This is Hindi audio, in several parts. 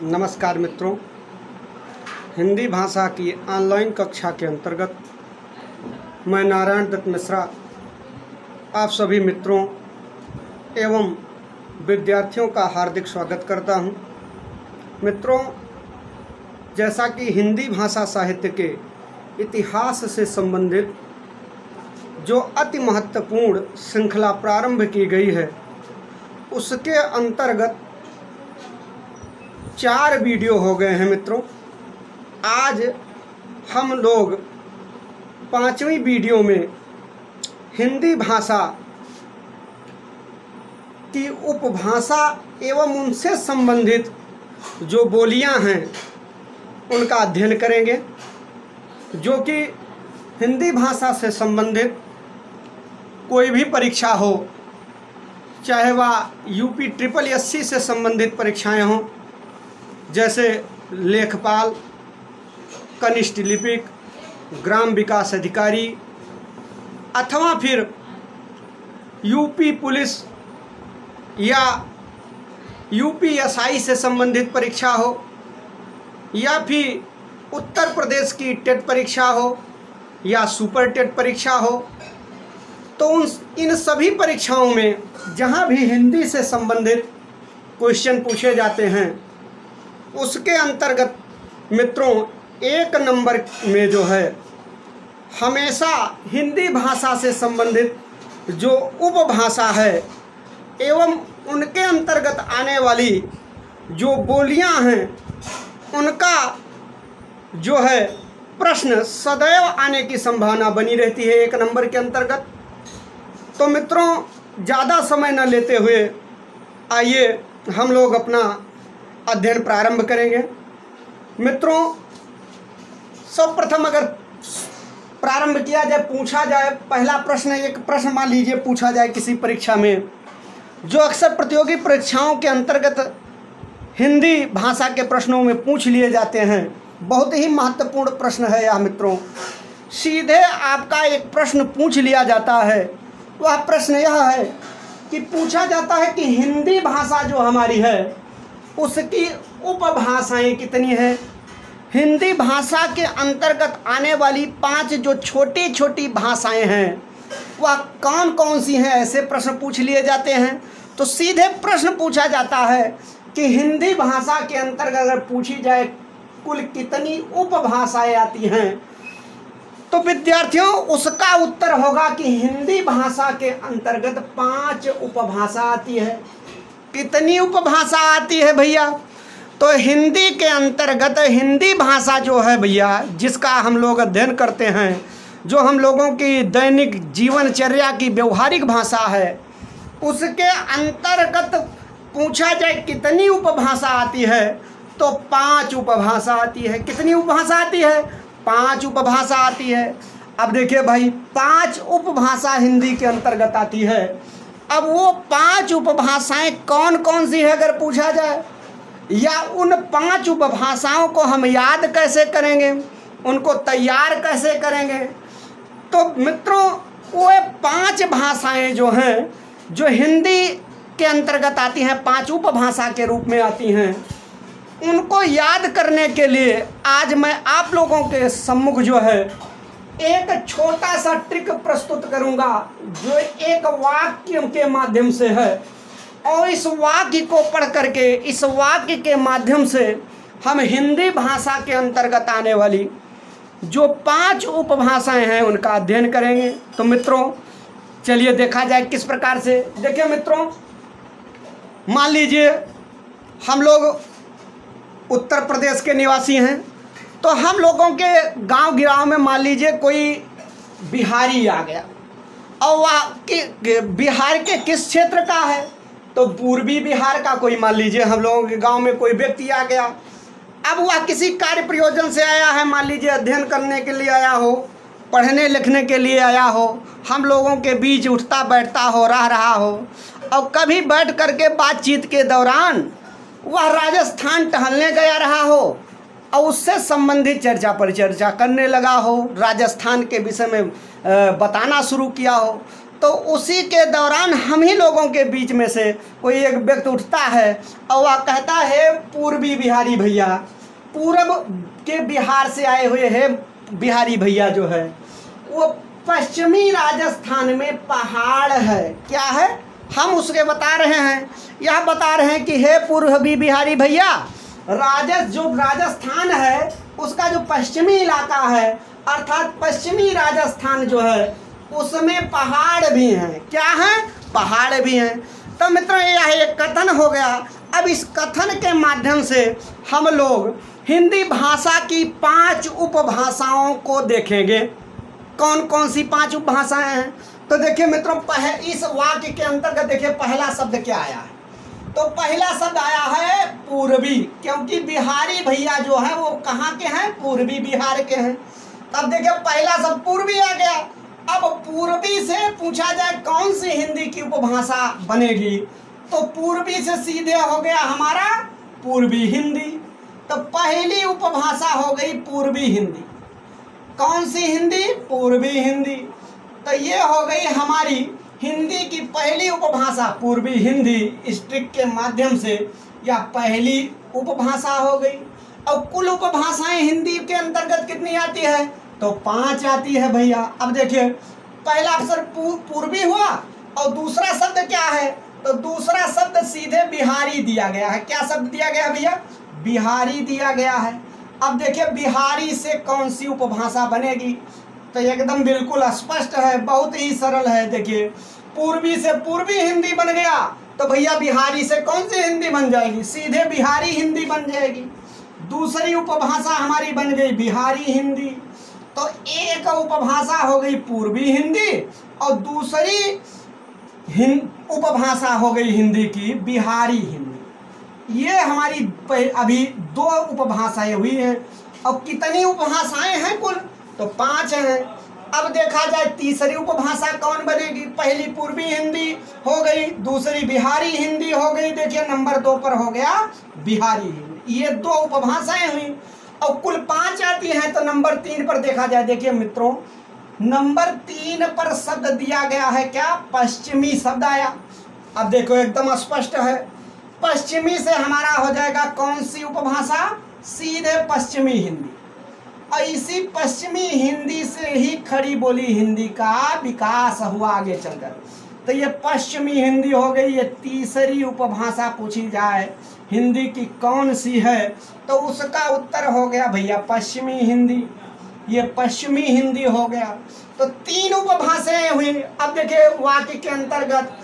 नमस्कार मित्रों, हिंदी भाषा की ऑनलाइन कक्षा के अंतर्गत मैं नारायण दत्त मिश्रा आप सभी मित्रों एवं विद्यार्थियों का हार्दिक स्वागत करता हूं। मित्रों, जैसा कि हिंदी भाषा साहित्य के इतिहास से संबंधित जो अति महत्वपूर्ण श्रृंखला प्रारंभ की गई है, उसके अंतर्गत 4 वीडियो हो गए हैं। मित्रों, आज हम लोग 5वीं वीडियो में हिंदी भाषा की उपभाषा एवं उनसे संबंधित जो बोलियां हैं उनका अध्ययन करेंगे, जो कि हिंदी भाषा से संबंधित कोई भी परीक्षा हो, चाहे वह यूपी SSSC से संबंधित परीक्षाएं हों, जैसे लेखपाल, कनिष्ठ लिपिक, ग्राम विकास अधिकारी, अथवा फिर यूपी पुलिस या UPSI से संबंधित परीक्षा हो, या फिर उत्तर प्रदेश की टेट परीक्षा हो या सुपर टेट परीक्षा हो, तो इन सभी परीक्षाओं में जहां भी हिंदी से संबंधित क्वेश्चन पूछे जाते हैं, उसके अंतर्गत मित्रों 1 नंबर में जो है हमेशा हिंदी भाषा से संबंधित जो उपभाषा है एवं उनके अंतर्गत आने वाली जो बोलियां हैं, उनका जो है प्रश्न सदैव आने की संभावना बनी रहती है 1 नंबर के अंतर्गत। तो मित्रों, ज़्यादा समय न लेते हुए आइए हम लोग अपना अध्ययन प्रारंभ करेंगे। मित्रों, सर्वप्रथम अगर प्रारंभ किया जाए, पूछा जाए पहला प्रश्न, एक प्रश्न मान लीजिए पूछा जाए किसी परीक्षा में, जो अक्सर प्रतियोगी परीक्षाओं के अंतर्गत हिंदी भाषा के प्रश्नों में पूछ लिए जाते हैं। बहुत ही महत्वपूर्ण प्रश्न है यह मित्रों। सीधे आपका एक प्रश्न पूछ लिया जाता है। वह प्रश्न यह है कि पूछा जाता है कि हिंदी भाषा जो हमारी है उसकी उपभाषाएं कितनी हैं। हिंदी भाषा के अंतर्गत आने वाली 5 जो छोटी छोटी भाषाएं हैं वह कौन कौन सी हैं, ऐसे प्रश्न पूछ लिए जाते हैं। तो सीधे प्रश्न पूछा जाता है कि हिंदी भाषा के अंतर्गत अगर पूछी जाए कुल कितनी उपभाषाएं आती हैं, तो विद्यार्थियों उसका उत्तर होगा कि हिंदी भाषा के अंतर्गत 5 उपभाषा आती है। कितनी उपभाषा आती है भैया? तो हिंदी के अंतर्गत हिंदी भाषा जो है भैया, जिसका हम लोग अध्ययन करते हैं, जो हम लोगों की दैनिक जीवनचर्या की व्यवहारिक भाषा है, उसके अंतर्गत पूछा जाए कितनी उपभाषा आती है, तो 5 उपभाषा आती है। कितनी उपभाषा आती है? 5 उपभाषा आती है। अब देखिए भाई, 5 उपभाषा हिंदी के अंतर्गत आती है। अब वो 5 उपभाषाएं कौन कौन सी है अगर पूछा जाए, या उन 5 उपभाषाओं को हम याद कैसे करेंगे, उनको तैयार कैसे करेंगे, तो मित्रों वो 5 भाषाएं जो हैं, जो हिंदी के अंतर्गत आती हैं, 5 उपभाषा के रूप में आती हैं, उनको याद करने के लिए आज मैं आप लोगों के सम्मुख जो है एक छोटा सा ट्रिक प्रस्तुत करूंगा, जो एक वाक्य के माध्यम से है। और इस वाक्य को पढ़ करके, इस वाक्य के माध्यम से हम हिंदी भाषा के अंतर्गत आने वाली जो 5 उपभाषाएं हैं उनका अध्ययन करेंगे। तो मित्रों चलिए देखा जाए किस प्रकार से। देखिए मित्रों, मान लीजिए हम लोग उत्तर प्रदेश के निवासी हैं, तो हम लोगों के गांव गिराव में मान लीजिए कोई बिहारी आ गया, और वह बिहार के किस क्षेत्र का है, तो पूर्वी बिहार का कोई मान लीजिए हम लोगों के गांव में कोई व्यक्ति आ गया। अब वह किसी कार्य प्रयोजन से आया है, मान लीजिए अध्ययन करने के लिए आया हो, पढ़ने लिखने के लिए आया हो, हम लोगों के बीच उठता बैठता हो रहा हो, और कभी बैठ करके बातचीत के दौरान वह राजस्थान टहलने गया रहा हो और उससे संबंधित चर्चा परिचर्चा करने लगा हो, राजस्थान के विषय में बताना शुरू किया हो, तो उसी के दौरान हम ही लोगों के बीच में से कोई एक व्यक्ति उठता है और वह कहता है, पूर्वी बिहारी भैया, पूरब के बिहार से आए हुए हैं बिहारी भैया जो है वो पश्चिमी राजस्थान में पहाड़ है। क्या है? हम उसके बता रहे हैं, यह बता रहे हैं कि हे पूर्वी बिहारी भैया, जो राजस्थान है उसका जो पश्चिमी इलाका है अर्थात पश्चिमी राजस्थान जो है उसमें पहाड़ भी हैं। क्या है? पहाड़ भी हैं। तो मित्रों यह एक कथन हो गया। अब इस कथन के माध्यम से हम लोग हिंदी भाषा की 5 उपभाषाओं को देखेंगे। कौन कौन सी 5 उपभाषाएं हैं? तो देखिए मित्रों, इस वाक्य के अंतर्गत देखिए पहला शब्द क्या आया है। तो पहला शब्द आया है पूर्वी, क्योंकि बिहारी भैया जो है वो कहाँ के हैं? पूर्वी बिहार के हैं। तब देखिए पहला शब्द पूर्वी आ गया। अब पूर्वी से पूछा जाए कौन सी हिंदी की उपभाषा बनेगी, तो पूर्वी से सीधे हो गया हमारा पूर्वी हिंदी। तो पहली उपभाषा हो गई पूर्वी हिंदी। कौन सी हिंदी? पूर्वी हिंदी। तो ये हो गई हमारी हिंदी की पहली उपभाषा पूर्वी हिंदी। इस ट्रिक के माध्यम से यह पहली उपभाषा हो गई। और कुल उपभाषाएं हिंदी के अंतर्गत कितनी आती है? तो 5 आती है भैया। अब देखिए पहला अक्षर पूर्वी हुआ और दूसरा शब्द क्या है? तो दूसरा शब्द सीधे बिहारी दिया गया है। क्या शब्द दिया गया भैया? बिहारी दिया गया है। अब देखिए बिहारी से कौन सी उपभाषा बनेगी? तो एकदम बिल्कुल स्पष्ट है, बहुत ही सरल है। देखिए पूर्वी से पूर्वी हिंदी बन गया, तो भैया बिहारी से कौन सी हिंदी बन जाएगी? सीधे बिहारी हिंदी बन जाएगी। दूसरी उपभाषा हमारी बन गई बिहारी हिंदी। तो एक उपभाषा हो गई पूर्वी हिंदी और दूसरी उपभाषा हो गई हिंदी की बिहारी हिंदी। ये हमारी अभी 2 उपभाषाएं हुई हैं। अब कितनी उपभाषाएं हैं कुल? तो 5 हैं। अब देखा जाए तीसरी उपभाषा कौन बनेगी? पहली पूर्वी हिंदी हो गई, दूसरी बिहारी हिंदी हो गई। देखिए नंबर 2 पर हो गया बिहारी हिंदी। ये 2 उपभाषाएं हुई और कुल 5 आती हैं। तो नंबर 3 पर देखा जाए, देखिए मित्रों नंबर 3 पर शब्द दिया गया है क्या? पश्चिमी शब्द आया। अब देखो एकदम स्पष्ट है, पश्चिमी से हमारा हो जाएगा कौन सी उपभाषा? सीधे पश्चिमी हिंदी। और इसी पश्चिमी हिंदी से ही खड़ी बोली हिंदी का विकास हुआ आगे चलकर। तो ये पश्चिमी हिंदी हो गई। ये तीसरी उपभाषा पूछी जाए हिंदी की कौन सी है, तो उसका उत्तर हो गया भैया पश्चिमी हिंदी। ये पश्चिमी हिंदी हो गया। तो 3 उपभाषाएं हुई। अब देखिए वाक्य के अंतर्गत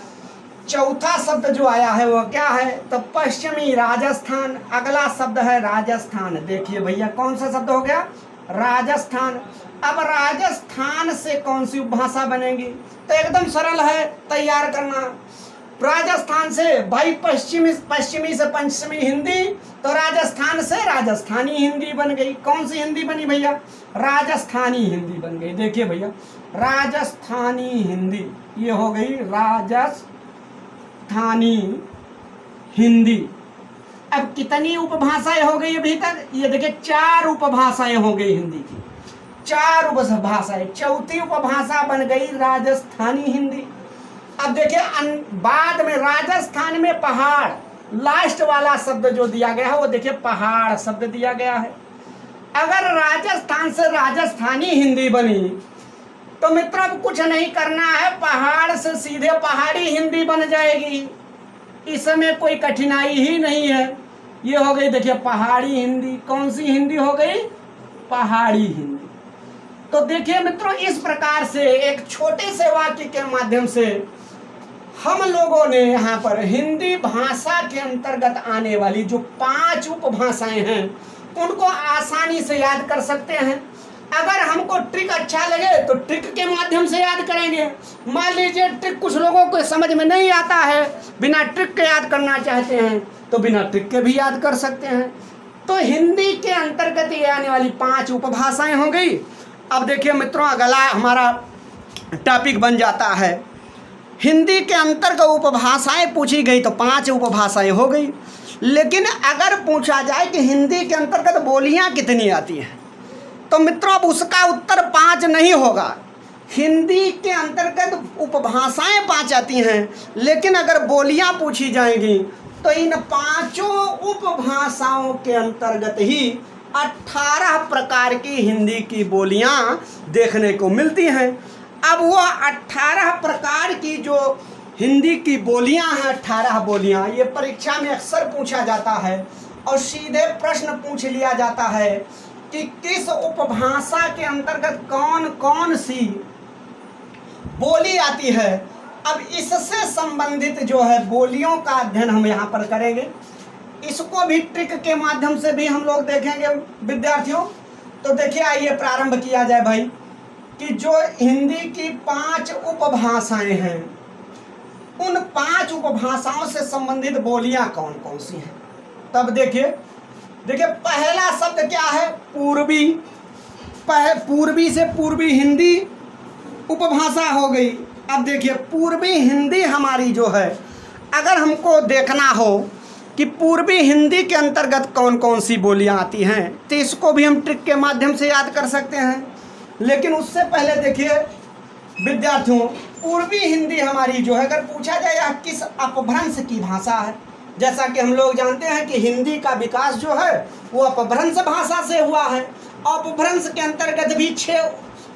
चौथा शब्द जो आया है वो क्या है? तो पश्चिमी राजस्थान। अगला शब्द है राजस्थान। देखिए भैया कौन सा शब्द हो गया? राजस्थान। अब राजस्थान से कौन सी उपभाषा बनेगी? तो एकदम सरल है, तैयार करना। राजस्थान से भाई पश्चिमी से पश्चिमी हिंदी, तो राजस्थान से राजस्थानी हिंदी बन गई। कौन सी हिंदी बनी भैया? राजस्थानी हिंदी बन गई। देखिए भैया राजस्थानी हिंदी ये हो गई राजस्थानी हिंदी। अब कितनी उपभाषाएं हो गई अभी तक? ये देखिए 4 उपभाषाएं हो गई हिंदी की। 4 उपभाषाएं। चौथी उपभाषा बन गई राजस्थानी हिंदी। अब देखिए बाद में राजस्थान में पहाड़, लास्ट वाला शब्द जो दिया गया है वो देखिए पहाड़ शब्द दिया गया है। अगर राजस्थान से राजस्थानी हिंदी बनी तो मित्रों अब कुछ नहीं करना है, पहाड़ से सीधे पहाड़ी हिंदी बन जाएगी। इसमें कोई कठिनाई ही नहीं है। ये हो गई देखिए पहाड़ी हिंदी। कौन सी हिंदी हो गई? पहाड़ी हिंदी। तो देखिए मित्रों इस प्रकार से एक छोटे से वाक्य के माध्यम से हम लोगों ने यहाँ पर हिंदी भाषा के अंतर्गत आने वाली जो 5 उपभाषाएं हैं उनको आसानी से याद कर सकते हैं। अगर हमको ट्रिक अच्छा लगे तो ट्रिक के माध्यम से याद करेंगे। मान लीजिए ट्रिक कुछ लोगों को समझ में नहीं आता है, बिना ट्रिक के याद करना चाहते हैं तो बिना ट्रिक के भी याद कर सकते हैं। तो हिंदी के अंतर्गत ये आने वाली 5 उपभाषाएं हो गई। अब देखिए मित्रों अगला हमारा टॉपिक बन जाता है हिंदी के अंतर्गत उपभाषाएं पूछी गई तो 5 उपभाषाएं हो गई। लेकिन अगर पूछा जाए कि हिंदी के अंतर्गत बोलियां कितनी आती हैं तो मित्रों अब उसका उत्तर 5 नहीं होगा। हिंदी के अंतर्गत उपभाषाएं 5 आती हैं, लेकिन अगर बोलियां पूछी जाएंगी तो इन 5 उपभाषाओं के अंतर्गत ही 18 प्रकार की हिंदी की बोलियां देखने को मिलती हैं। अब वो 18 प्रकार की जो हिंदी की बोलियां हैं, 18 बोलियां, ये परीक्षा में अक्सर पूछा जाता है और सीधे प्रश्न पूछ लिया जाता है कि किस उपभाषा के अंतर्गत कौन कौन सी बोली आती है। अब इससे संबंधित जो है बोलियों का अध्ययन हम यहाँ पर करेंगे। इसको भी ट्रिक के माध्यम से भी हम लोग देखेंगे विद्यार्थियों। तो देखिए, आइए प्रारंभ किया जाए भाई कि जो हिंदी की 5 उपभाषाएं हैं, उन 5 उपभाषाओं से संबंधित बोलियां कौन कौन सी हैं। तब देखिए पहला शब्द क्या है? पूर्वी। पूर्वी से पूर्वी हिंदी उपभाषा हो गई। अब देखिए, पूर्वी हिंदी हमारी जो है, अगर हमको देखना हो कि पूर्वी हिंदी के अंतर्गत कौन कौन सी बोलियां आती हैं, तो इसको भी हम ट्रिक के माध्यम से याद कर सकते हैं। लेकिन उससे पहले देखिए विद्यार्थियों, पूर्वी हिंदी हमारी जो है, अगर पूछा जाए यह किस अपभ्रंश की भाषा है, जैसा कि हम लोग जानते हैं कि हिंदी का विकास जो है वो अपभ्रंश भाषा से हुआ है। अपभ्रंश के अंतर्गत भी 6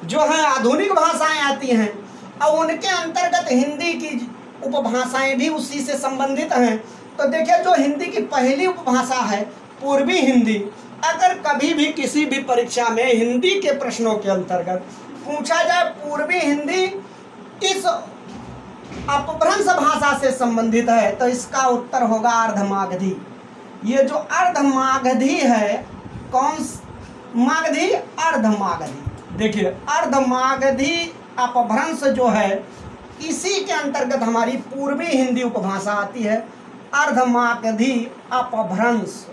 जो है आधुनिक भाषाएं आती हैं और उनके अंतर्गत हिंदी की उपभाषाएं भी उसी से संबंधित हैं। तो देखिए, जो हिंदी की पहली उपभाषा है पूर्वी हिंदी, अगर कभी भी किसी भी परीक्षा में हिंदी के प्रश्नों के अंतर्गत पूछा जाए पूर्वी हिंदी किस अपभ्रंश भाषा से संबंधित है, तो इसका उत्तर होगा अर्धमागधी। ये जो अर्धमागधी है, कौन मागधी? अर्धमागधी। देखिए, अर्धमागधी अपभ्रंश जो है, इसी के अंतर्गत हमारी पूर्वी हिंदी उपभाषा आती है, अर्धमागधी अपभ्रंश।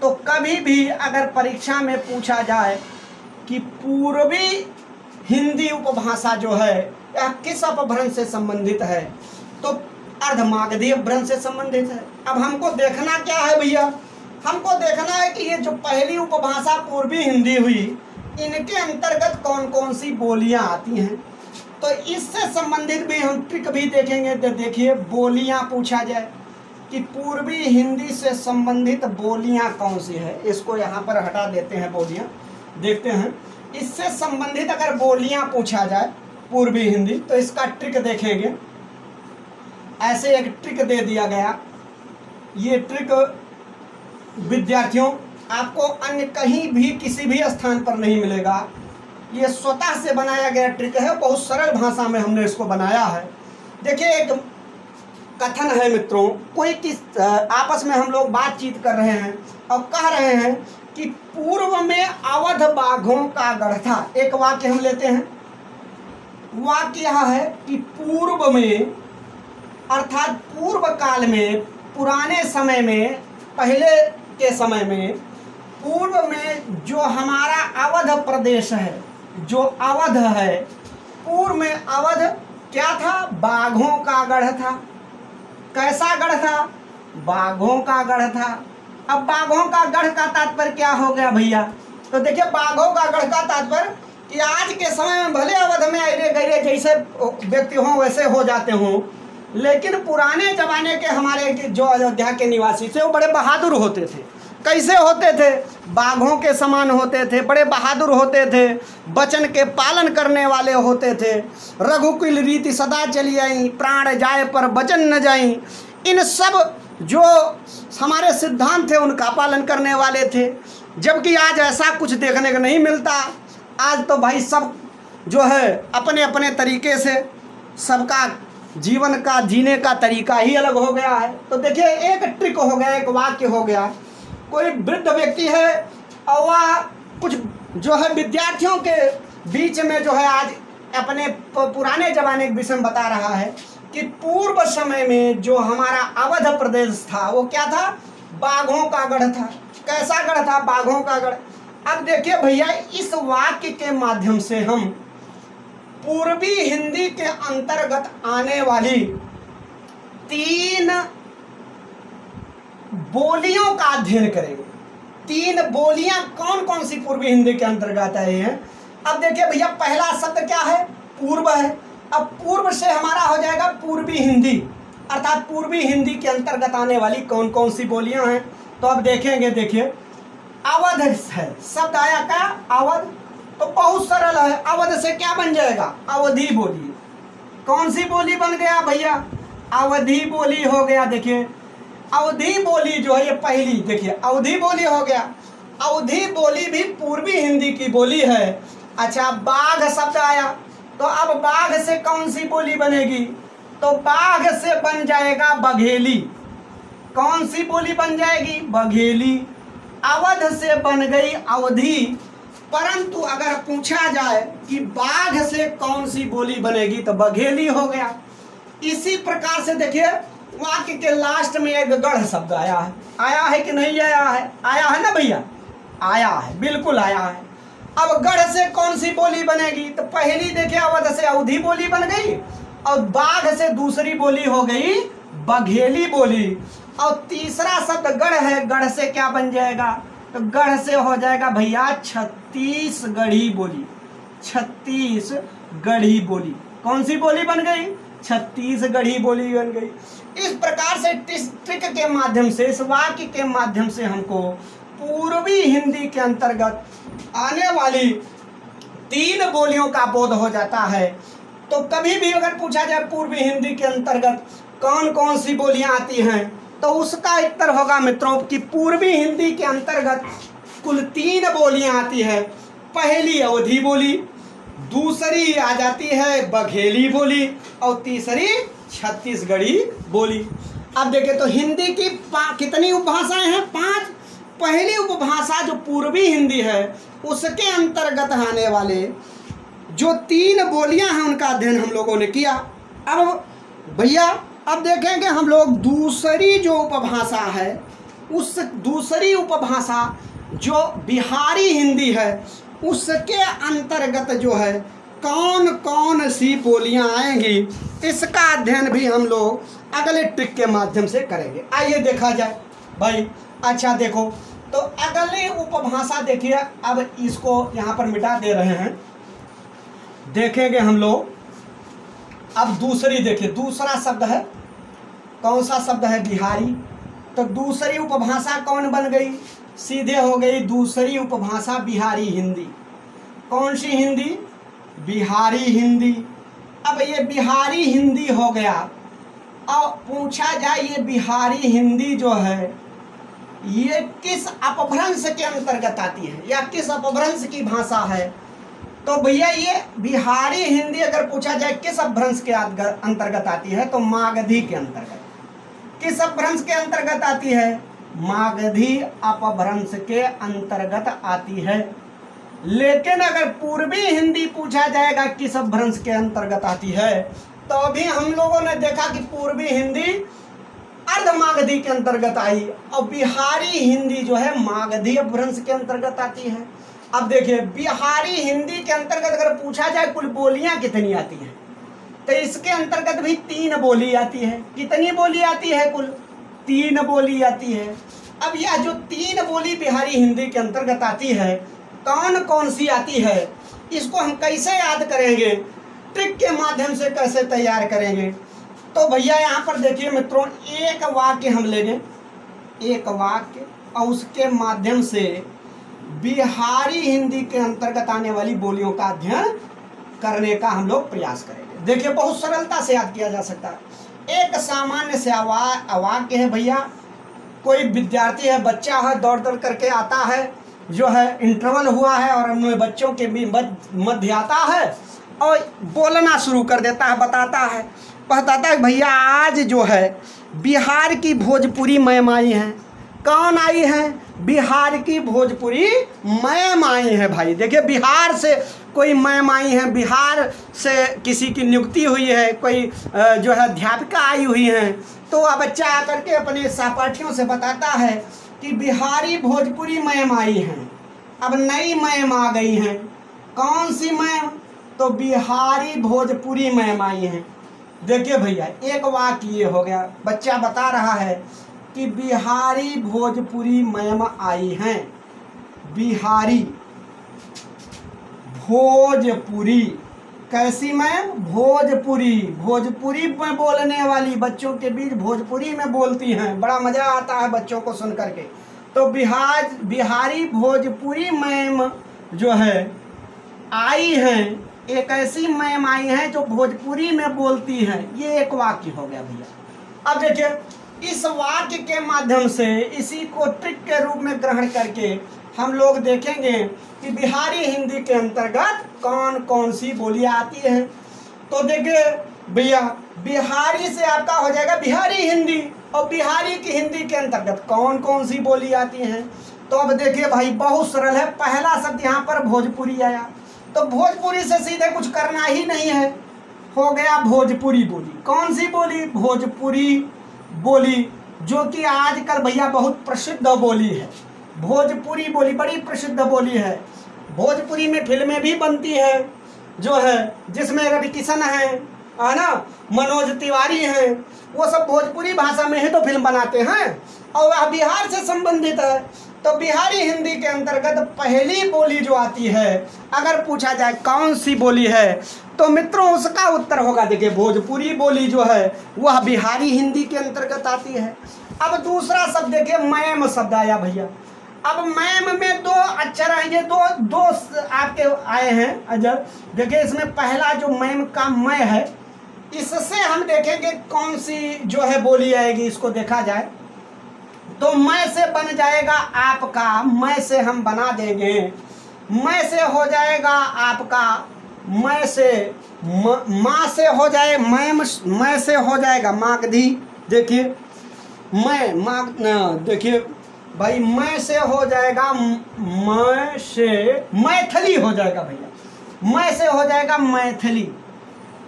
तो कभी भी अगर परीक्षा में पूछा जाए कि पूर्वी हिंदी उपभाषा जो है यह किस अपभ्रंश से संबंधित है, तो अर्धमागधी अपभ्रंश से संबंधित है। अब हमको देखना क्या है भैया? हमको देखना है कि ये जो पहली उपभाषा पूर्वी हिंदी हुई, इनके अंतर्गत कौन कौन सी बोलियां आती हैं। तो इससे संबंधित भी हम ट्रिक भी देखेंगे। तो देखिए, बोलियां पूछा जाए कि पूर्वी हिंदी से संबंधित बोलियां कौन सी है, इसको यहाँ पर हटा देते हैं, बोलियां देखते हैं। इससे संबंधित अगर बोलियां पूछा जाए पूर्वी हिंदी, तो इसका ट्रिक देखेंगे। ऐसे एक ट्रिक दे दिया गया। ये ट्रिक विद्यार्थियों आपको अन्य कहीं भी किसी भी स्थान पर नहीं मिलेगा। ये स्वतः से बनाया गया ट्रिक है, बहुत सरल भाषा में हमने इसको बनाया है। देखिए, एक कथन है मित्रों, कोई किस आपस में हम लोग बातचीत कर रहे हैं और कह रहे हैं कि पूर्व में अवध बाघों का गढ़ था। एक वाक्य हम लेते हैं। वाक्य यह है कि पूर्व में, अर्थात पूर्व काल में, पुराने समय में, पहले के समय में, पूर्व में जो हमारा अवध प्रदेश है, जो अवध है, पूर्व में अवध क्या था? बाघों का गढ़ था। कैसा गढ़ था? बाघों का गढ़ था। अब बाघों का गढ़ का तात्पर्य क्या हो गया भैया? तो देखिए, बाघों का गढ़ का तात्पर्य कि आज के समय में भले अवध में अरे गहरे जैसे व्यक्ति हों वैसे हो जाते हों, लेकिन पुराने जमाने के हमारे जो अयोध्या के निवासी थे वो बड़े बहादुर होते थे। कैसे होते थे? बाघों के समान होते थे, बड़े बहादुर होते थे, वचन के पालन करने वाले होते थे। रघुकुल रीति सदा चली आई, प्राण जाए पर वचन न जाई। इन सब जो हमारे सिद्धांत थे उनका पालन करने वाले थे। जबकि आज ऐसा कुछ देखने को नहीं मिलता। आज तो भाई सब जो है अपने अपने तरीके से, सबका जीवन का जीने का तरीका ही अलग हो गया है। तो देखिए, एक ट्रिक हो गया, एक वाक्य हो गया। कोई वृद्ध व्यक्ति है और वह कुछ जो है विद्यार्थियों के बीच में जो है आज अपने पुराने जमाने के विषय में बता रहा है कि पूर्व समय में जो हमारा अवध प्रदेश था वो क्या था? बाघों का गढ़ था। कैसा गढ़ था? बाघों का गढ़। अब देखिए भैया, इस वाक्य के माध्यम से हम पूर्वी हिंदी के अंतर्गत आने वाली 3 बोलियों का अध्ययन करेंगे। 3 बोलियां कौन कौन सी पूर्वी हिंदी के अंतर्गत आई हैं। अब देखिए भैया, पहला शब्द क्या है? पूर्व है। अब पूर्व से हमारा हो जाएगा पूर्वी हिंदी, अर्थात पूर्वी हिंदी के अंतर्गत आने वाली कौन कौन सी बोलियां हैं। तो अब देखेंगे, देखिए अवध है, शब्द आया क्या, अवध। तो बहुत सरल है, अवध से क्या बन जाएगा, अवधी बोली। कौन सी बोली बन गया भैया, अवधी बोली हो गया। देखिए अवधी बोली जो है ये पहली, देखिए अवधी बोली हो गया। अवधी बोली भी पूर्वी हिंदी की बोली है। अच्छा, बाघ शब्द आया, तो अब बाघ से कौन सी बोली बनेगी, तो बाघ से बन जाएगा बघेली। कौन सी बोली बन जाएगी, बघेली। अवध से बन गई अवधी। परंतु अगर पूछा जाए कि बाघ से कौन सी बोली बनेगी, तो बघेली हो गया। इसी प्रकार से देखिए वाक्य के लास्ट में एक गढ़ शब्द आया है कि नहीं आया है, आया है ना भैया, आया है, बिल्कुल आया है। अब गढ़ से कौन सी बोली बनेगी, तो पहली देखिए अवध से अवधी बोली बन गई, और बाघ से दूसरी बोली हो गई बघेली बोली। और तीसरा शब्द गढ़ है, गढ़ से क्या बन जाएगा, तो गढ़ से हो जाएगा भैया छत्तीसगढ़ी बोली। छत्तीसगढ़ी बोली, कौन सी बोली बन गई, छत्तीसगढ़ी बोली बन गई। इस प्रकार से ट्रिक के माध्यम से, इस वाक्य के माध्यम से हमको पूर्वी हिंदी के अंतर्गत आने वाली 3 बोलियों का बोध हो जाता है। तो कभी भी अगर पूछा जाए पूर्वी हिंदी के अंतर्गत कौन कौन सी बोलियां आती हैं, तो उसका उत्तर होगा मित्रों कि पूर्वी हिंदी के अंतर्गत कुल 3 बोलियां आती है। पहली अवधी बोली, दूसरी आ जाती है बघेली बोली, और तीसरी छत्तीसगढ़ी बोली। अब देखें तो हिंदी की कितनी उपभाषाएं हैं, 5। पहली उपभाषा जो पूर्वी हिंदी है उसके अंतर्गत आने वाले जो 3 बोलियां हैं उनका अध्ययन हम लोगों ने किया। अब भैया अब देखेंगे हम लोग दूसरी जो उपभाषा है, उस दूसरी उपभाषा जो बिहारी हिंदी है उसके अंतर्गत जो है कौन कौन सी बोलियां आएंगी, इसका अध्ययन भी हम लोग अगले ट्रिक के माध्यम से करेंगे। आइए देखा जाए भाई। अच्छा देखो, तो अगली उपभाषा देखिए, अब इसको यहाँ पर मिटा दे रहे हैं, देखेंगे हम लोग। अब दूसरी देखिए, दूसरा शब्द है, कौन सा शब्द है, बिहारी। तो दूसरी उपभाषा कौन बन गई, सीधे हो गई दूसरी उपभाषा बिहारी हिंदी। कौन सी हिंदी, बिहारी हिंदी। अब ये बिहारी हिंदी हो गया। अब पूछा जाए ये बिहारी हिंदी जो है ये किस अपभ्रंश के अंतर्गत आती है या किस अपभ्रंश की भाषा है, तो भैया ये बिहारी हिंदी अगर पूछा जाए किस अपभ्रंश के अंतर्गत आती है, तो मागधी के अंतर्गत। किस अपभ्रंश के अंतर्गत आती है, मागधी अपभ्रंश के अंतर्गत आती है। लेकिन अगर पूर्वी हिंदी पूछा जाएगा किस अपभ्रंश के अंतर्गत आती है, तो अभी हम लोगों ने देखा कि पूर्वी हिंदी अर्ध मागधी के अंतर्गत आई, और बिहारी हिंदी जो है मागधी अपभ्रंश के अंतर्गत आती है। अब देखिए बिहारी हिंदी के अंतर्गत अगर पूछा जाए कुल बोलियां कितनी आती हैं, तो इसके अंतर्गत भी 3 बोली आती है। कितनी बोली आती है, कुल 3 बोली आती है। अब यह जो 3 बोली बिहारी हिंदी के अंतर्गत आती है, कौन कौन सी आती है, इसको हम कैसे याद करेंगे, ट्रिक के माध्यम से कैसे तैयार करेंगे। तो भैया यहाँ पर देखिए मित्रों, एक वाक्य हम लेंगे, एक वाक्य, और उसके माध्यम से बिहारी हिंदी के अंतर्गत आने वाली बोलियों का अध्ययन करने का हम लोग प्रयास करेंगे। देखिए बहुत सरलता से याद किया जा सकता है। एक सामान्य से वाक्य है भैया, कोई विद्यार्थी है, बच्चा है, दौड़ दौड़ करके आता है, जो है इंटरवल हुआ है और उनमें बच्चों के भी मध्य आता है और बोलना शुरू कर देता है, बताता है भैया आज जो है बिहार की भोजपुरी मैम आई हैं। कौन आई हैं, बिहार की भोजपुरी मैम आई है। भाई देखिए बिहार से कोई मैम आई है, बिहार से किसी की नियुक्ति हुई है, कोई जो है अध्यापिका आई हुई हैं, तो वह बच्चा आकर के अपने सहपाठियों से बताता है कि बिहारी भोजपुरी मैम आई हैं। अब नई मैम आ गई हैं, कौन सी मैम, तो बिहारी भोजपुरी मैम आई हैं। देखिए भैया एक वाक्य ये हो गया, बच्चा बता रहा है कि बिहारी भोजपुरी मैम आई हैं। बिहारी भोजपुरी कैसी मैम? भोजपुरी। भोजपुरी में बोलने वाली, बच्चों के बीच भोजपुरी में बोलती हैं, बड़ा मज़ा आता है बच्चों को सुन करके। तो बिहारी भोजपुरी मैम जो है आई हैं, एक ऐसी मैम आई हैं जो भोजपुरी में बोलती हैं। ये एक वाक्य हो गया भैया। अब देखिए, इस वाक्य के माध्यम से इसी को ट्रिक के रूप में ग्रहण करके हम लोग देखेंगे कि बिहारी हिंदी के अंतर्गत कौन कौन सी बोलियां आती हैं। तो देखिए भैया, बिहारी से आपका हो जाएगा बिहारी हिंदी, और बिहारी की हिंदी के अंतर्गत कौन कौन सी बोली आती हैं। तो अब देखिए भाई, बहुत सरल है। पहला शब्द यहाँ पर भोजपुरी आया, तो भोजपुरी से सीधे कुछ करना ही नहीं है, हो गया भोजपुरी बोली। कौन सी बोली? भोजपुरी बोली, जो कि आजकल भैया बहुत प्रसिद्ध बोली है। भोजपुरी बोली बड़ी प्रसिद्ध बोली है। भोजपुरी में फिल्में भी बनती है जो है, जिसमें रवि किशन है ना, मनोज तिवारी हैं, वो सब भोजपुरी भाषा में ही तो फिल्म बनाते हैं, और वह बिहार से संबंधित है। तो बिहारी हिंदी के अंतर्गत पहली बोली जो आती है, अगर पूछा जाए कौन सी बोली है, तो मित्रों उसका उत्तर होगा, देखिए भोजपुरी बोली जो है वह बिहारी हिंदी के अंतर्गत आती है। अब दूसरा शब्द देखिए, मैम शब्द आया भैया। अब मैम में दो अक्षर हैं, ये दो आपके आए हैं अजर। देखिए इसमें पहला जो मैम का मैं है, इससे हम देखेंगे कौन सी जो है बोली आएगी। इसको देखा जाए तो मैं से बन जाएगा आपका, मैं से हम बना देंगे, मैं से हो जाएगा आपका, मैं से माँ से हो जाए मैं से हो जाएगा मागधी। देखिए मैं देखिए भाई, मैं से हो जाएगा, मैं से मैथिली हो जाएगा भैया, मैं से हो जाएगा मैथिली,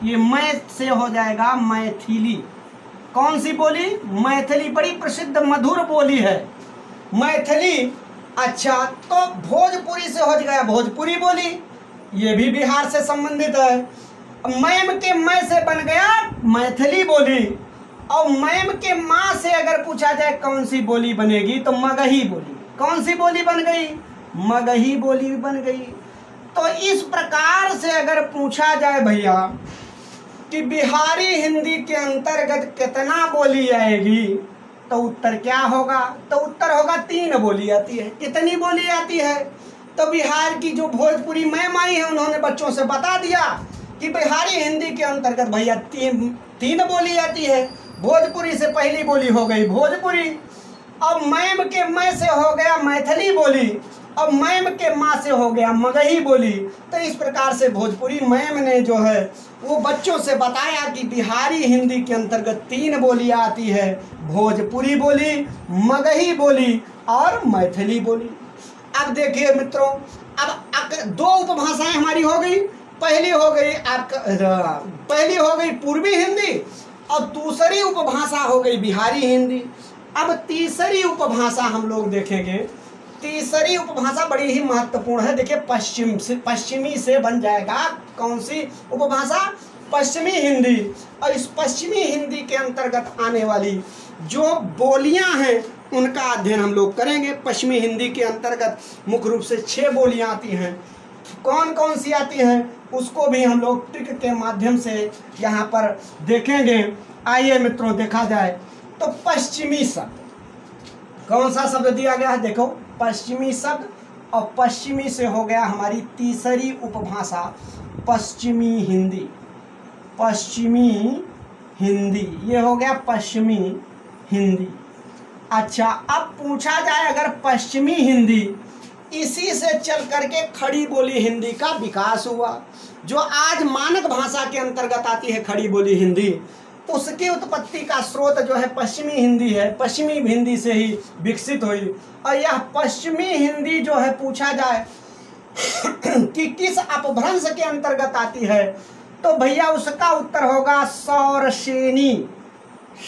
ये मैं से हो जाएगा मैथिली। कौन सी बोली? मैथिली, बड़ी प्रसिद्ध मधुर बोली है मैथिली। अच्छा, तो भोजपुरी से हो गया भोजपुरी बोली, ये भी बिहार से संबंधित है। मैम के मैं से बन गया मैथिली बोली, और मैम के माँ से अगर पूछा जाए कौन सी बोली बनेगी, तो मगही बोली। कौन सी बोली बन गई? मगही बोली बन गई। तो इस प्रकार से अगर पूछा जाए भैया कि बिहारी हिंदी के अंतर्गत कितना बोली आएगी, तो उत्तर क्या होगा? तो उत्तर होगा 3 बोली आती है। कितनी बोली आती है? तो बिहार की जो भोजपुरी मैम आई है, उन्होंने बच्चों से बता दिया कि बिहारी हिंदी के अंतर्गत भैया तीन बोली आती है। भोजपुरी से पहली बोली हो गई भोजपुरी, अब मैम के मैं से हो गया मैथिली बोली, अब मैम के माँ से हो गया मगही बोली। तो इस प्रकार से भोजपुरी मैम ने जो है वो बच्चों से बताया कि बिहारी हिंदी के अंतर्गत 3 बोलियां आती है, भोजपुरी बोली, मगही बोली और मैथिली बोली। अब देखिए मित्रों, अब 2 उपभाषाएं हमारी हो गई। पहली हो गई पूर्वी हिंदी, और दूसरी उपभाषा हो गई बिहारी हिंदी। अब तीसरी उपभाषा हम लोग देखेंगे। तीसरी उपभाषा बड़ी ही महत्वपूर्ण है। देखिए पश्चिमी से बन जाएगा कौन सी उपभाषा? पश्चिमी हिंदी। और इस पश्चिमी हिंदी के अंतर्गत आने वाली जो बोलियां हैं उनका अध्ययन हम लोग करेंगे। पश्चिमी हिंदी के अंतर्गत मुख्य रूप से 6 बोलियां आती हैं। कौन कौन सी आती हैं उसको भी हम लोग ट्रिक के माध्यम से यहाँ पर देखेंगे। आइए मित्रों, देखा जाए तो पश्चिमी शब्द, कौन सा शब्द दिया गया है? देखो पश्चिमी शब्द, और पश्चिमी से हो गया हमारी तीसरी उपभाषा पश्चिमी हिंदी। पश्चिमी हिंदी, ये हो गया पश्चिमी हिंदी। अच्छा, अब पूछा जाए अगर पश्चिमी हिंदी, इसी से चल करके खड़ी बोली हिंदी का विकास हुआ, जो आज मानक भाषा के अंतर्गत आती है खड़ी बोली हिंदी, उसकी उत्पत्ति का स्रोत जो है पश्चिमी हिंदी है। पश्चिमी हिंदी से ही विकसित हुई। और यह पश्चिमी हिंदी जो है पूछा जाए कि किस अपभ्रंश के अंतर्गत आती है, तो भैया उसका उत्तर होगा सौरसेनी।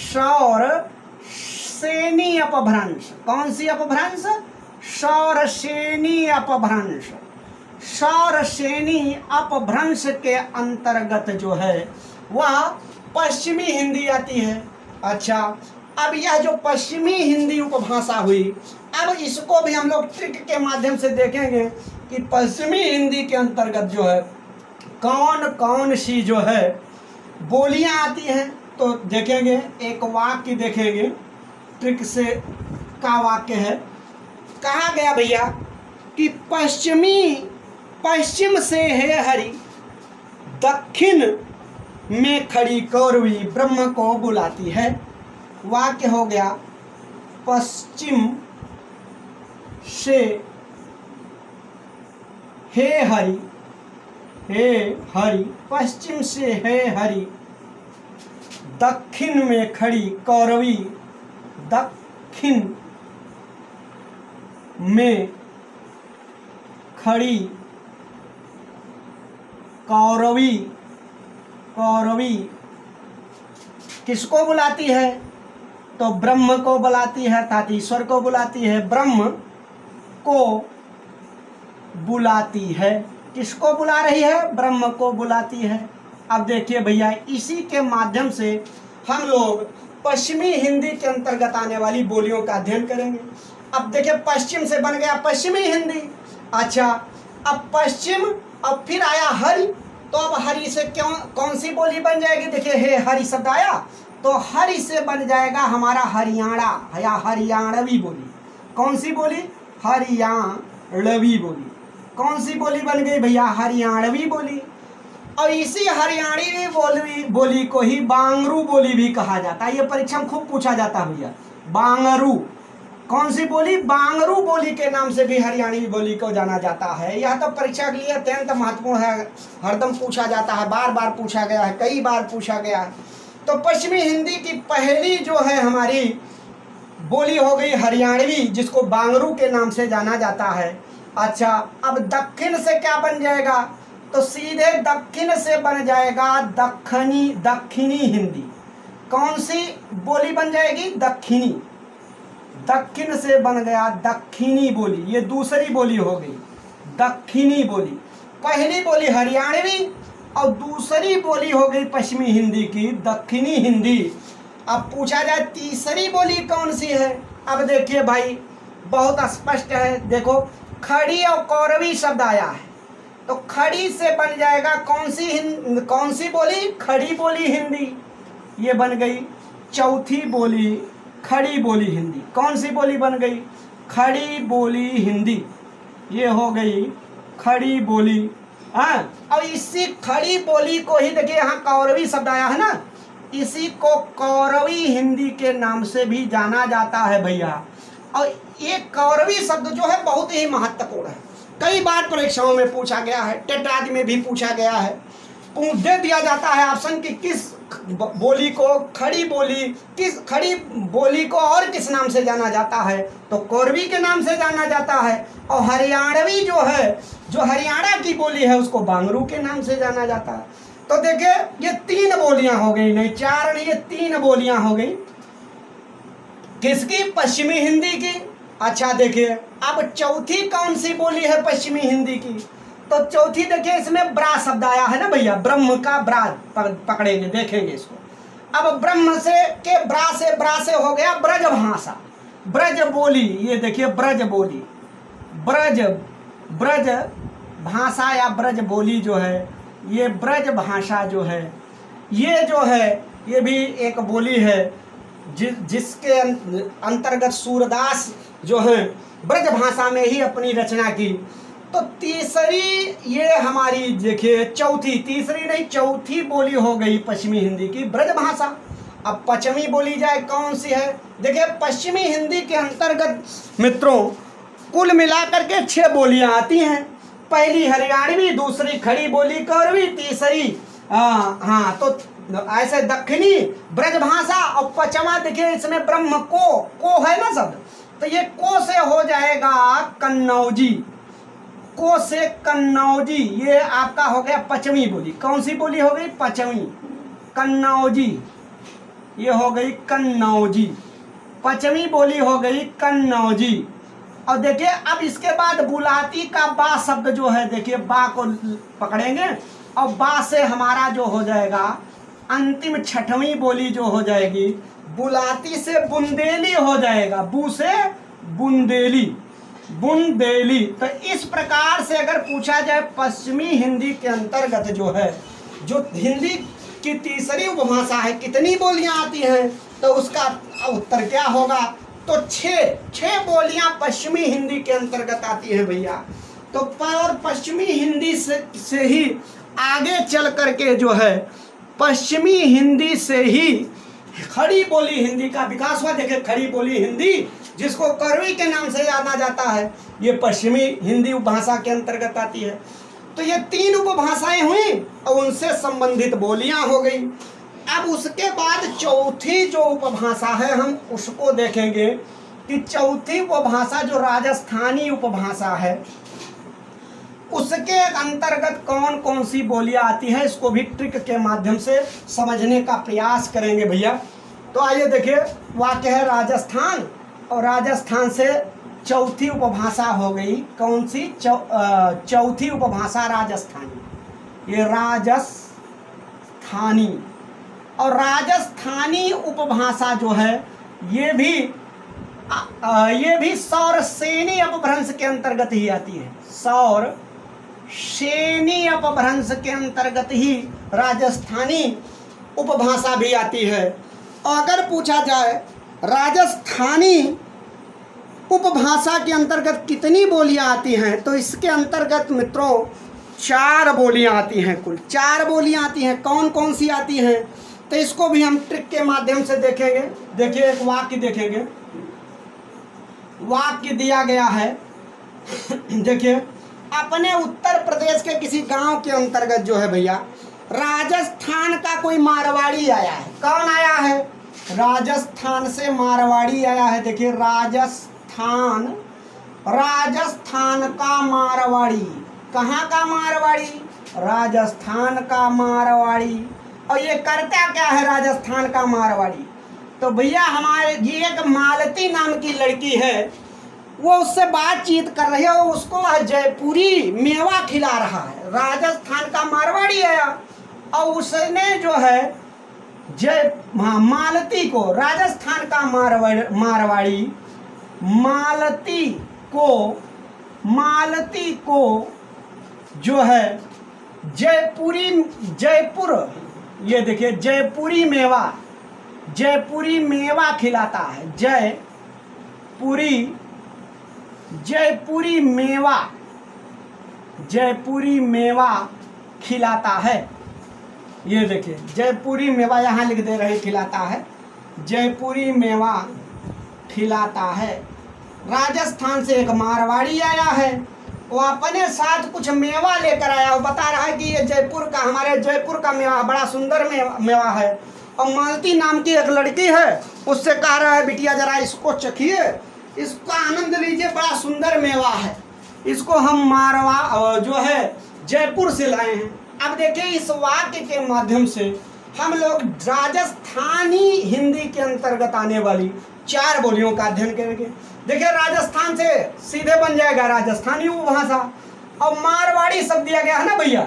सौरसेनी अपभ्रंश। कौन सी अपभ्रंश? सौरसेनी अपभ्रंश। सौरसेनी अपभ्रंश के अंतर्गत जो है वह पश्चिमी हिंदी आती है। अच्छा, अब यह जो पश्चिमी हिंदी उपभाषा हुई, अब इसको भी हम लोग ट्रिक के माध्यम से देखेंगे कि पश्चिमी हिंदी के अंतर्गत जो है कौन कौन सी जो है बोलियां आती हैं। तो देखेंगे, एक वाक्य देखेंगे, ट्रिक से का वाक्य है। कहा गया भैया कि पश्चिम से है हरि, दक्षिण में खड़ी कौरवी ब्रह्म को बुलाती है। वाक्य हो गया, पश्चिम से हे हरि, पश्चिम से है हरि, दक्षिण में खड़ी कौरवी, दक्षिण में खड़ी कौरवी किसको बुलाती है? तो ब्रह्म को बुलाती है, अर्थात ईश्वर को बुलाती है, ब्रह्म को बुलाती है। किसको बुला रही है? ब्रह्म को बुलाती है। अब देखिए भैया, इसी के माध्यम से हम लोग पश्चिमी हिंदी के अंतर्गत आने वाली बोलियों का अध्ययन करेंगे। अब देखिए, पश्चिम से बन गया पश्चिमी हिंदी। अच्छा, अब पश्चिम, अब फिर आया हरि, तो अब हरि से कौन सी बोली बन जाएगी? देखिए, हे हरि शब्द आया, तो हरि से बन जाएगा हमारा हरियाणा या हरियाणवी बोली। कौन सी बोली? हरियाणवी बोली। कौन सी बोली बन गई भैया? हरियाणवी बोली। और इसी हरियाणवी बोली को ही बांगरू बोली भी कहा जाता है। ये परीक्षा में खूब पूछा जाता है भैया, बांगरू। कौन सी बोली? बांगरू बोली के नाम से भी हरियाणवी बोली को जाना जाता है। यह तो परीक्षा के लिए अत्यंत महत्वपूर्ण है, हरदम पूछा जाता है, बार बार पूछा गया है, कई बार पूछा गया है। तो पश्चिमी हिंदी की पहली जो है हमारी बोली हो गई हरियाणवी, जिसको बांगरू के नाम से जाना जाता है। अच्छा, अब दक्षिण से क्या बन जाएगा? तो सीधे दक्षिण से बन जाएगा दक्षिणी हिंदी। कौन सी बोली बन जाएगी? दक्षिणी। दक्षिण से बन गया दक्षिणी बोली, ये दूसरी बोली हो गई, दक्षिणी बोली। पहली बोली हरियाणवी और दूसरी बोली हो गई पश्चिमी हिंदी की दक्षिणी हिंदी। अब पूछा जाए तीसरी बोली कौन सी है? अब देखिए भाई, बहुत स्पष्ट है। देखो, खड़ी और कौरवी शब्द आया है, तो खड़ी से बन जाएगा कौन सी बोली? खड़ी बोली हिंदी। ये बन गई चौथी बोली, खड़ी बोली हिंदी। कौन सी बोली बन गई? खड़ी बोली हिंदी। ये हो गई खड़ी बोली। हाँ, और इसी खड़ी बोली को ही देखिए, यहाँ कौरवी शब्द आया है ना, इसी को कौरवी हिंदी के नाम से भी जाना जाता है भैया। और ये कौरवी शब्द जो है बहुत ही महत्वपूर्ण है, कई बार परीक्षाओं में पूछा गया है, टेट आदि में भी पूछा गया है। दे दिया जाता है ऑप्शन कि किस बोली को खड़ी बोली को और किस नाम से जाना जाता है? तो कौरवी के नाम से जाना जाता है। और हरियाणवी जो है, जो हरियाणा की बोली है, उसको बांगरू के नाम से जाना जाता है। तो देखिए, ये तीन बोलियां हो गई, नहीं चार नहीं, ये तीन बोलियां हो गई। किसकी? पश्चिमी हिंदी की। अच्छा देखिए, अब चौथी कौन सी बोली है पश्चिमी हिंदी की? तो चौथी देखिए, इसमें ब्रा शब्द आया है ना भैया, ब्रह्म का ब्रा पकड़ेंगे, देखेंगे इसको। अब ब्रह्म से ब्रा से हो गया ब्रज भाषा, ब्रज बोली। ये देखिए, ब्रज बोली, ब्रज भाषा या ब्रज बोली जो है, ये ब्रज भाषा जो है, ये भी एक बोली है जिसके अंतर्गत सूरदास जो है ब्रज भाषा में ही अपनी रचना की। तो तीसरी ये हमारी देखिए, चौथी बोली हो गई पश्चिमी हिंदी की ब्रज भाषा। अब पश्चिमी बोली जाए कौन सी है? देखिए, पश्चिमी हिंदी के अंतर्गत मित्रों कुल मिलाकर के 6 बोलियां आती हैं। पहली हरियाणवी, दूसरी खड़ी बोली कौरवी, तीसरी तो ऐसे दक्षिणी ब्रज भाषा, और पचमा देखिए इसमें ब्रह्म को है ना शब्द, तो ये को से हो जाएगा कन्नौजी, को से कन्नौजी। ये आपका हो गया पश्चिमी बोली। कौन सी बोली हो गई? पश्चिमी, कन्नौजी। ये हो गई कन्नौजी, पश्चिमी बोली हो गई कन्नौजी। और देखिए, अब इसके बाद बुलाती का बा शब्द जो है, देखिए बा को पकड़ेंगे और बा से हमारा जो हो जाएगा अंतिम छठवीं बोली जो हो जाएगी, बुलाती से बुंदेली हो जाएगा, बू से बुंदेली, बुंदेली। तो इस प्रकार से अगर पूछा जाए पश्चिमी हिंदी के अंतर्गत जो है, जो हिंदी की तीसरी उपभाषा है, कितनी बोलियां आती हैं, तो उसका उत्तर क्या होगा? तो छह बोलियां पश्चिमी हिंदी के अंतर्गत आती है भैया। तो और पश्चिमी हिंदी से ही आगे चल करके जो है पश्चिमी हिंदी से ही खड़ी बोली हिंदी का विकास हुआ। देखिए, खड़ी बोली हिंदी जिसको करवी के नाम से जाना जाता है, ये पश्चिमी हिंदी उपभाषा के अंतर्गत आती है। तो ये 3 उपभाषाएं हुई और उनसे संबंधित बोलियां हो गई। अब उसके बाद चौथी जो उपभाषा है हम उसको देखेंगे कि चौथी उपभाषा जो राजस्थानी उपभाषा है उसके अंतर्गत कौन कौन सी बोलियां आती है, इसको भी ट्रिक के माध्यम से समझने का प्रयास करेंगे भैया। तो आइए देखिए, वाक्य है राजस्थान, और राजस्थान से चौथी उपभाषा हो गई कौन सी? चौथी उपभाषा राजस्थानी। ये राजस्थानी, और राजस्थानी उपभाषा जो है ये भी सौरसेनी अपभ्रंश के अंतर्गत ही आती है। सौरसेनी अपभ्रंश के अंतर्गत ही राजस्थानी उपभाषा भी आती है। और अगर पूछा जाए राजस्थानी उपभाषा के अंतर्गत कितनी बोलियां आती हैं, तो इसके अंतर्गत मित्रों 4 बोलियां आती हैं। कुल 4 बोलियां आती हैं। कौन कौन सी आती हैं, तो इसको भी हम ट्रिक के माध्यम से देखेंगे। देखिए, एक वाक्य देखेंगे, वाक्य दिया गया है। देखिए, अपने उत्तर प्रदेश के किसी गांव के अंतर्गत जो है भैया राजस्थान का कोई मारवाड़ी आया है। कौन आया है? राजस्थान से मारवाड़ी आया है। देखिए, राजस्थान का मारवाड़ी। कहाँ का मारवाड़ी? राजस्थान का मारवाड़ी। और ये करता क्या है राजस्थान का मारवाड़ी? तो भैया हमारे ये एक मालती नाम की लड़की है, वो उससे बातचीत कर रही है और उसको जयपुरी मेवा खिला रहा है। राजस्थान का मारवाड़ी आया और उसने जो है मालती को, राजस्थान का मारवाड़ी मालती को जो है जयपुर, ये देखिए जयपुरी मेवा खिलाता है। जयपुरी मेवा खिलाता है। ये देखिए, जयपुरी मेवा यहाँ लिख दे रहे, खिलाता है। जयपुरी मेवा खिलाता है। राजस्थान से एक मारवाड़ी आया है, वो अपने साथ कुछ मेवा लेकर आया। वो बता रहा है कि ये जयपुर का, हमारे जयपुर का मेवा बड़ा सुंदर मेवा है। और मालती नाम की एक लड़की है, उससे कह रहा है बिटिया जरा इसको चखिए, इसका आनंद लीजिए, बड़ा सुंदर मेवा है, इसको हम जो है जयपुर से लाए हैं। अब देखिए, इस वाक्य के माध्यम से हम लोग राजस्थानी हिंदी के अंतर्गत आने वाली 4 बोलियों का अध्ययन करेंगे। देखिए, राजस्थान से सीधे बन जाएगा राजस्थानी उपभाषा, और मारवाड़ी शब्द दिया गया है ना भैया,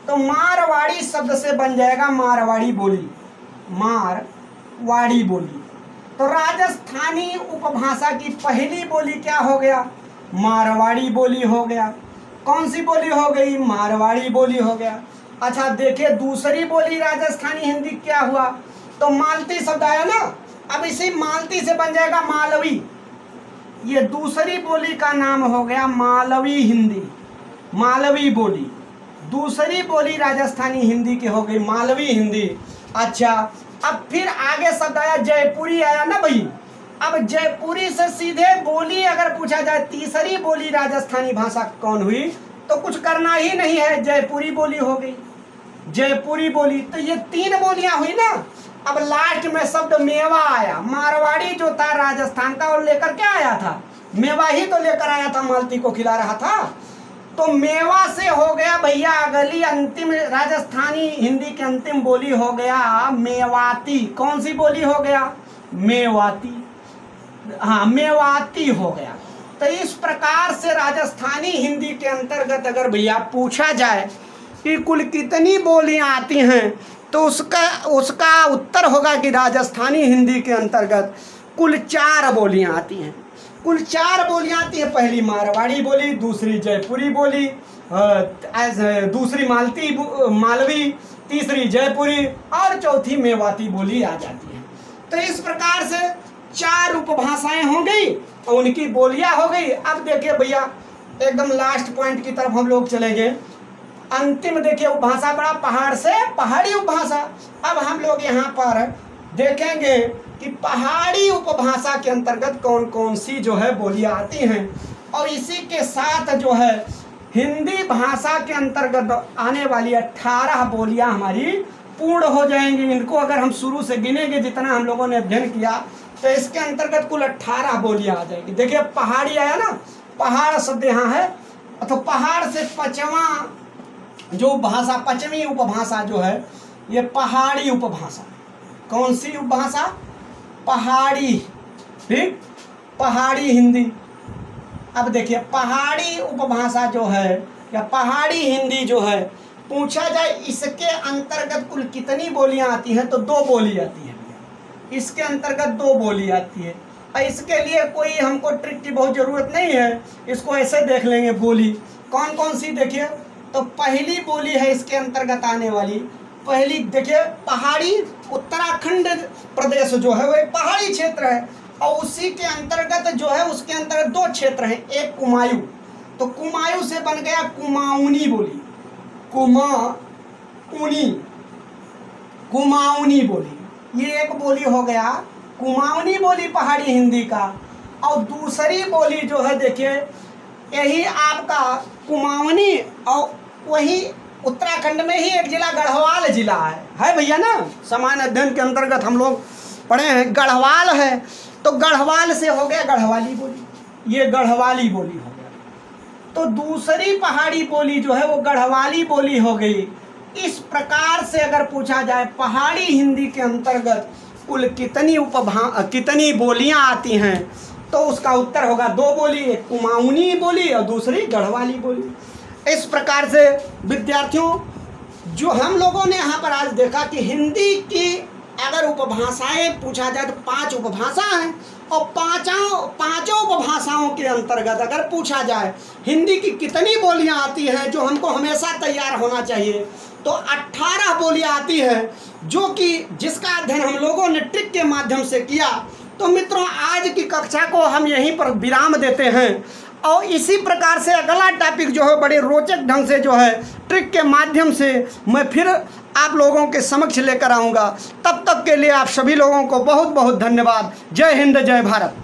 तो मारवाड़ी शब्द से बन जाएगा मारवाड़ी बोली। तो राजस्थानी उपभाषा की पहली बोली क्या हो गया? मारवाड़ी बोली हो गया। कौन सी बोली हो गई? मारवाड़ी बोली हो गया। अच्छा, देखिए दूसरी बोली राजस्थानी हिंदी क्या हुआ? तो मालती शब्द आया ना, अब इसी मालती से बन जाएगा मालवी। ये दूसरी बोली का नाम हो गया मालवी हिंदी, मालवी बोली। दूसरी बोली राजस्थानी हिंदी की हो गई मालवी हिंदी। अच्छा, अब फिर आगे शब्द आया जयपुरी आया ना भाई। अब जयपुरी से सीधे बोली अगर पूछा जाए तीसरी बोली राजस्थानी भाषा कौन हुई, तो कुछ करना ही नहीं है, जयपुरी बोली हो गई। जयपुरी बोली, तो ये 3 बोलियां हुई ना। अब लास्ट में शब्द मेवा आया। मारवाड़ी जो था राजस्थान का, और लेकर क्या आया था? मेवा ही तो लेकर आया था, मालती को खिला रहा था। तो मेवा से हो गया भैया अगली अंतिम राजस्थानी हिंदी की अंतिम बोली हो गया मेवाती। कौन सी बोली हो गया? मेवाती। हाँ, मेवाती हो गया। तो इस प्रकार से राजस्थानी हिंदी के अंतर्गत अगर भैया पूछा जाए कि कुल कितनी बोलियां आती हैं, तो उसका उत्तर होगा कि राजस्थानी हिंदी के अंतर्गत कुल 4 बोलियां आती हैं। कुल 4 बोलियां आती हैं। पहली मारवाड़ी बोली, दूसरी जयपुरी बोली, दूसरी मालवी, तीसरी जयपुरी और चौथी मेवाती बोली आ जाती है। तो इस प्रकार से 4 उपभाषाएं हो गई और उनकी बोलियां हो गई। अब देखिए भैया एकदम लास्ट पॉइंट की तरफ हम लोग चलेंगे। अंतिम देखिए उपभाषा बड़ा पहाड़ से पहाड़ी उपभाषा। अब हम लोग यहाँ पर देखेंगे कि पहाड़ी उपभाषा के अंतर्गत कौन कौन सी जो है बोलियां आती हैं, और इसी के साथ जो है हिंदी भाषा के अंतर्गत आने वाली 18 बोलियां हमारी पूर्ण हो जाएंगी। इनको अगर हम शुरू से गिनेंगे जितना हम लोगों ने अध्ययन किया तो इसके अंतर्गत कुल 18 बोलियां आ जाएंगी। देखिए पहाड़ी आया ना, पहाड़ शब्द यहाँ है, तो पहाड़ से 5वां जो भाषा, 5वीं उपभाषा जो है ये पहाड़ी उपभाषा। कौन सी उपभाषा? पहाड़ी, ठीक, पहाड़ी हिंदी। अब देखिए पहाड़ी उपभाषा जो है या पहाड़ी हिंदी जो है, पूछा जाए इसके अंतर्गत कुल कितनी बोलियां आती हैं तो 2 बोली आती है। इसके अंतर्गत 2 बोली आती है और इसके लिए कोई हमको ट्रिक की बहुत ज़रूरत नहीं है, इसको ऐसे देख लेंगे। बोली कौन कौन सी देखिए, तो पहली बोली है इसके अंतर्गत आने वाली, पहली देखिए पहाड़ी, उत्तराखंड प्रदेश जो है वो एक पहाड़ी क्षेत्र है और उसी के अंतर्गत जो है उसके अंतर्गत 2 क्षेत्र हैं, एक कुमायूं, तो कुमायूं से बन गया कुमाऊनी बोली, कुमाऊनी बोली, ये एक बोली हो गया कुमाऊनी बोली पहाड़ी हिंदी का। और दूसरी बोली जो है देखिए यही आपका कुमाऊनी, और वही उत्तराखंड में ही एक जिला गढ़वाल जिला है भैया ना, सामान्य अध्ययन के अंतर्गत हम लोग पढ़े हैं, गढ़वाल है, तो गढ़वाल से हो गया गढ़वाली बोली, ये गढ़वाली बोली हो गया। तो दूसरी पहाड़ी बोली जो है वो गढ़वाली बोली हो गई। इस प्रकार से अगर पूछा जाए पहाड़ी हिंदी के अंतर्गत कुल कितनी बोलियां आती हैं तो उसका उत्तर होगा 2 बोली, एक कुमाऊनी बोली और दूसरी गढ़वाली बोली। इस प्रकार से विद्यार्थियों जो हम लोगों ने यहाँ पर आज देखा कि हिंदी की अगर उपभाषाएं पूछा जाए तो 5 उपभाषा हैं और पांचों उपभाषाओं के अंतर्गत अगर पूछा जाए हिंदी की कितनी बोलियां आती हैं जो हमको हमेशा तैयार होना चाहिए, तो 18 बोलियां आती हैं, जो कि जिसका अध्ययन हम लोगों ने ट्रिक के माध्यम से किया। तो मित्रों आज की कक्षा को हम यहीं पर विराम देते हैं और इसी प्रकार से अगला टॉपिक जो है बड़े रोचक ढंग से जो है ट्रिक के माध्यम से मैं फिर आप लोगों के समक्ष लेकर आऊँगा। तब तक के लिए आप सभी लोगों को बहुत बहुत धन्यवाद। जय हिंद, जय भारत।